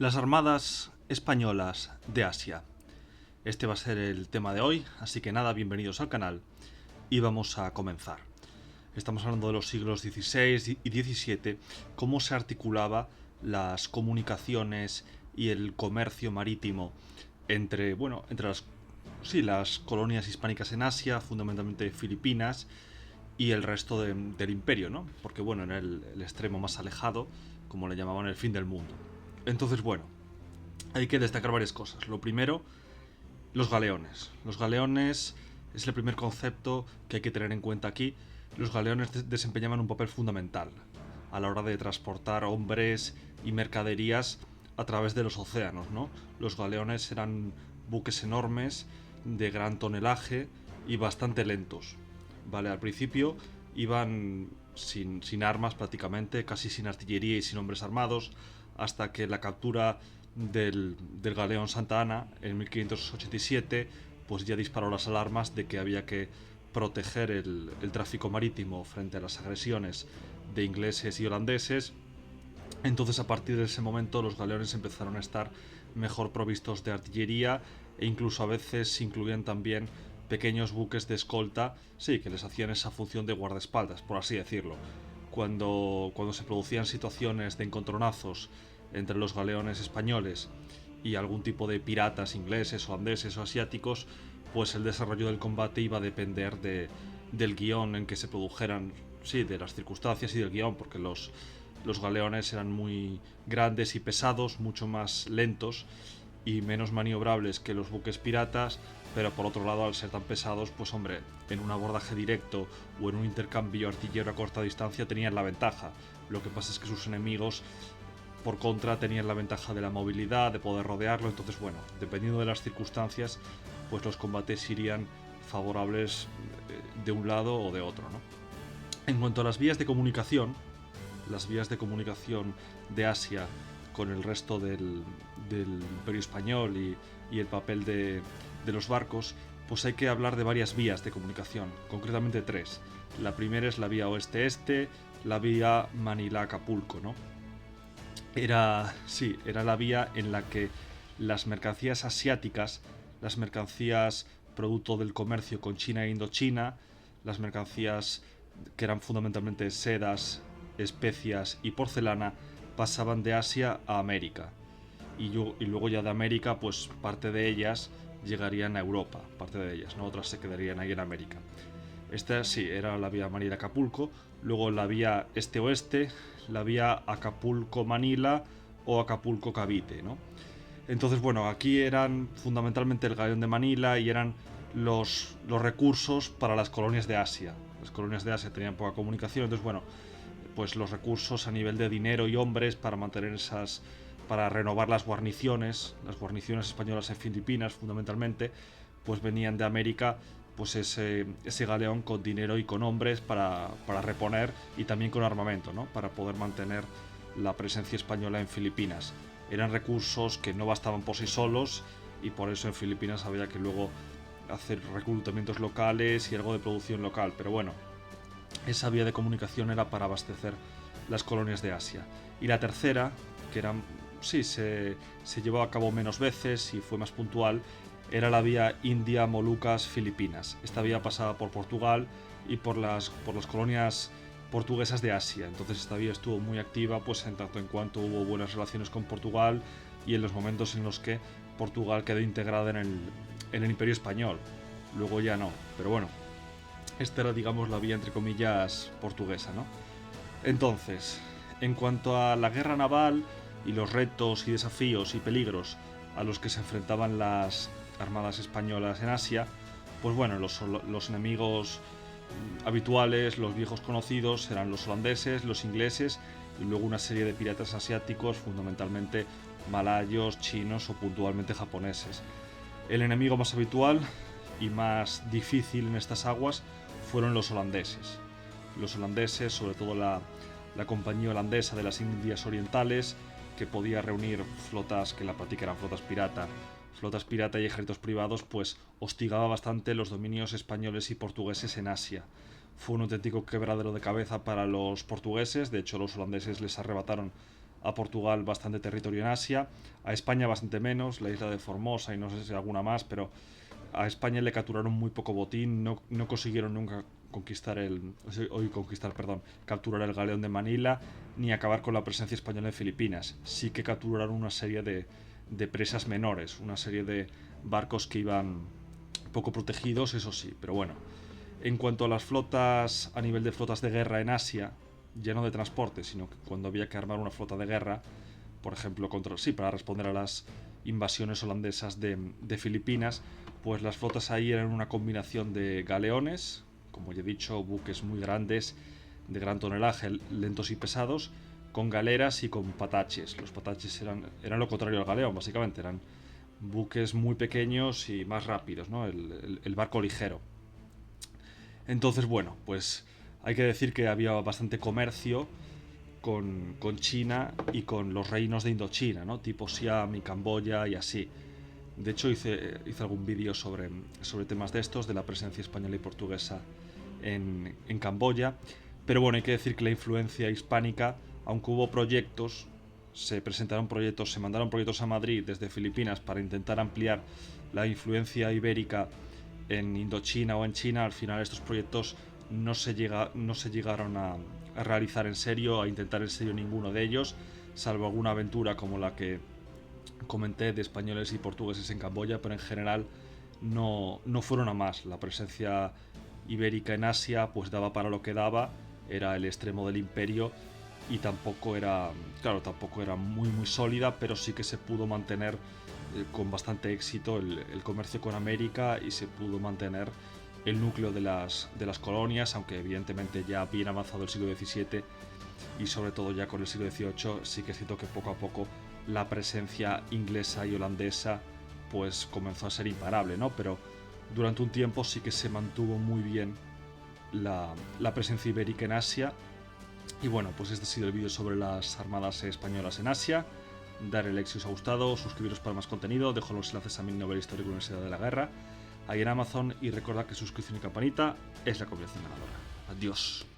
Las armadas españolas de Asia. Este va a ser el tema de hoy, así que nada, bienvenidos al canal y vamos a comenzar. Estamos hablando de los siglos XVI y XVII, cómo se articulaba las comunicaciones y el comercio marítimo entre las colonias hispánicas en Asia, fundamentalmente Filipinas, y el resto del imperio, ¿no? Porque bueno, en el extremo más alejado, como le llamaban, el fin del mundo. Entonces, bueno, hay que destacar varias cosas. Lo primero, los galeones. Los galeones es el primer concepto que hay que tener en cuenta aquí. Los galeones desempeñaban un papel fundamental a la hora de transportar hombres y mercaderías a través de los océanos, ¿no? Los galeones eran buques enormes, de gran tonelaje y bastante lentos. Vale, al principio iban sin armas prácticamente, casi sin artillería y sin hombres armados, hasta que la captura del galeón Santa Ana en 1587 pues ya disparó las alarmas de que había que proteger el tráfico marítimo frente a las agresiones de ingleses y holandeses. Entonces, a partir de ese momento, los galeones empezaron a estar mejor provistos de artillería e incluso a veces se incluían también pequeños buques de escolta, sí, que les hacían esa función de guardaespaldas, por así decirlo. Cuando se producían situaciones de encontronazos entre los galeones españoles y algún tipo de piratas ingleses, holandeses o asiáticos, pues el desarrollo del combate iba a depender del guión en que se produjeran, sí, de las circunstancias y del guión, porque los galeones eran muy grandes y pesados, mucho más lentos y menos maniobrables que los buques piratas, pero por otro lado, al ser tan pesados, pues hombre, en un abordaje directo o en un intercambio artillero a corta distancia tenían la ventaja. Lo que pasa es que sus enemigos, por contra, tenían la ventaja de la movilidad, de poder rodearlo. Entonces, bueno, dependiendo de las circunstancias, pues los combates irían favorables de un lado o de otro, ¿no? En cuanto a las vías de comunicación de Asia con el resto del Imperio Español y el papel de los barcos, pues hay que hablar de varias vías de comunicación, concretamente tres. La primera es la vía oeste-este, la vía Manila-Acapulco, ¿no? Era la vía en la que las mercancías asiáticas, las mercancías producto del comercio con China e Indochina, las mercancías que eran fundamentalmente sedas, especias y porcelana, pasaban de Asia a América. Y luego ya de América, pues parte de ellas llegarían a Europa, parte de ellas, ¿no? Otras se quedarían ahí en América. Esta sí, era la vía Manila-Acapulco, luego la vía este-oeste, la vía Acapulco-Manila o Acapulco-Cavite, ¿no? Entonces, bueno, aquí eran fundamentalmente el galeón de Manila y eran los recursos para las colonias de Asia. Las colonias de Asia tenían poca comunicación, entonces, bueno, pues los recursos a nivel de dinero y hombres para mantener para renovar las guarniciones españolas en Filipinas fundamentalmente, pues venían de América, pues ese galeón con dinero y con hombres para reponer y también con armamento, ¿no? Para poder mantener la presencia española en Filipinas. Eran recursos que no bastaban por sí solos y por eso en Filipinas había que luego hacer reclutamientos locales y algo de producción local, pero bueno, esa vía de comunicación era para abastecer las colonias de Asia. Y la tercera, que era, sí, se llevó a cabo menos veces y fue más puntual, era la vía India, Molucas, Filipinas. Esta vía pasaba por Portugal y por las colonias portuguesas de Asia. Entonces esta vía estuvo muy activa, pues en tanto en cuanto hubo buenas relaciones con Portugal y en los momentos en los que Portugal quedó integrada en el Imperio Español. Luego ya no, pero bueno, esta era, digamos, la vía entre comillas portuguesa, ¿no? Entonces, en cuanto a la guerra naval y los retos y desafíos y peligros a los que se enfrentaban las armadas españolas en Asia, pues bueno, los enemigos habituales, los viejos conocidos, eran los holandeses, los ingleses y luego una serie de piratas asiáticos, fundamentalmente malayos, chinos o puntualmente japoneses. El enemigo más habitual y más difícil en estas aguas fueron los holandeses. Los holandeses, sobre todo la compañía holandesa de las Indias Orientales, que podía reunir flotas que la práctica eran flotas pirata y ejércitos privados, pues hostigaba bastante los dominios españoles y portugueses en Asia. Fue un auténtico quebradero de cabeza para los portugueses, de hecho los holandeses les arrebataron a Portugal bastante territorio en Asia, a España bastante menos, la isla de Formosa y no sé si alguna más, pero a España le capturaron muy poco botín, no consiguieron nunca capturar el galeón de Manila ni acabar con la presencia española en Filipinas. Sí que capturaron una serie de presas menores, una serie de barcos que iban poco protegidos, eso sí, pero bueno. En cuanto a las flotas, a nivel de flotas de guerra en Asia, ya no de transporte, sino que cuando había que armar una flota de guerra, por ejemplo, para responder a las invasiones holandesas de Filipinas, pues las flotas ahí eran una combinación de galeones, como ya he dicho, buques muy grandes, de gran tonelaje, lentos y pesados, con galeras y con pataches. Los pataches eran lo contrario al galeón, básicamente, eran buques muy pequeños y más rápidos, ¿no? El barco ligero. Entonces, bueno, pues hay que decir que había bastante comercio con China y con los reinos de Indochina, ¿no? Tipo Siam y Camboya y así. De hecho, hice algún vídeo sobre temas de estos, de la presencia española y portuguesa en Camboya. Pero bueno, hay que decir que la influencia hispánica, aunque hubo proyectos, se mandaron proyectos a Madrid desde Filipinas para intentar ampliar la influencia ibérica en Indochina o en China. Al final estos proyectos no se llegaron a realizar en serio, a intentar en serio ninguno de ellos, salvo alguna aventura como la que comenté de españoles y portugueses en Camboya, pero en general no fueron a más. La presencia ibérica en Asia pues daba para lo que daba, era el extremo del imperio y tampoco era muy sólida, pero sí que se pudo mantener con bastante éxito el comercio con América y se pudo mantener el núcleo de las colonias, aunque evidentemente ya bien avanzado el siglo XVII y sobre todo ya con el siglo XVIII sí que siento que poco a poco la presencia inglesa y holandesa pues comenzó a ser imparable, ¿no? Pero durante un tiempo sí que se mantuvo muy bien la presencia ibérica en Asia. Y bueno, pues este ha sido el vídeo sobre las armadas españolas en Asia. Dar el like si os ha gustado, suscribiros para más contenido, dejo los enlaces a mi novel histórico Universidad de la Guerra ahí en Amazon y recordad que suscripción y campanita es la combinación ganadora. Adiós.